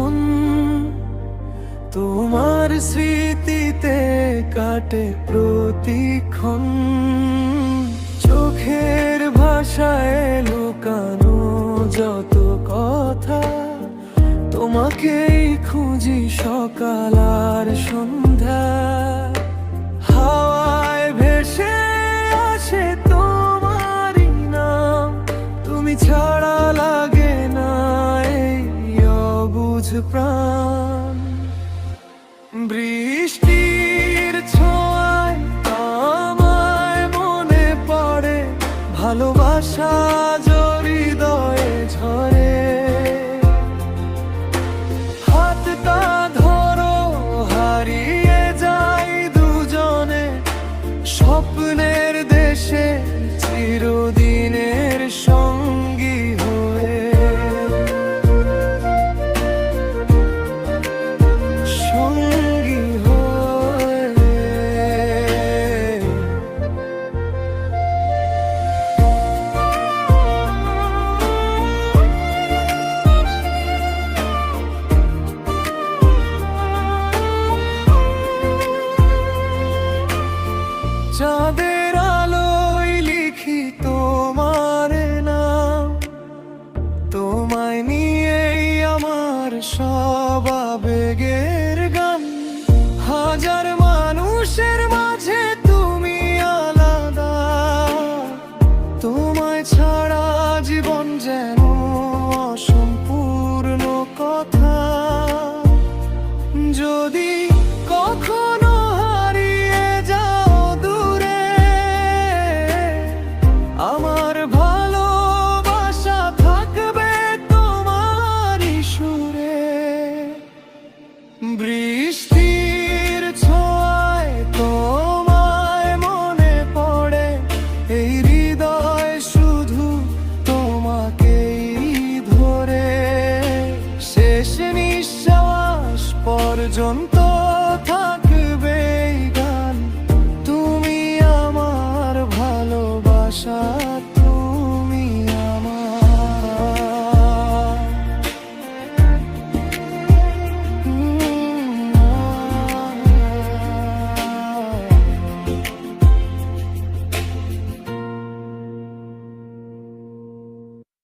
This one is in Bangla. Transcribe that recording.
মন তোমার স্মৃতিতে কাটে প্রতিক্ষণ। চোখের ভাষায় লুকানো যত কথা, তোমাকেই খুঁজি সকাল আর সন্ধ্যা। হাওয়ায় ভেসে আসে তোমারই নাম, তুমি ছাড়া লাগে না এই অবুঝ প্রাণ। বৃষ্টির ছোঁয়ায় আমায় মনে পড়ে, ভালোবাসা হৃদয়ে ঝরে। হাতটা ধরো, হারিয়ে যাই দুজনে স্বপ্নের দেশে, চিরদিনের সঙ্গী হয়ে। সঙ্গী হয়ে। চাঁদের আলোয় লিখি তোমার নাম, তোমায় নিয়েই আমার সব আবেগের গান। হাজার মানুষের মাঝে তুমি আলাদা, তোমায় ছাড়া জীবন যেন অসম্পূর্ণ কথা। যদি কখনো হারিয়ে যাও দূরে, আমার ভালোবাসা থাকবে তোমারই সুরে। বৃষ্টির ছোঁয়ায় তোমায় মনে পড়ে, এই হৃদয় শুধু তোমাকেই ধরে। শেষ নিঃশ্বাস পর্যন্ত থাক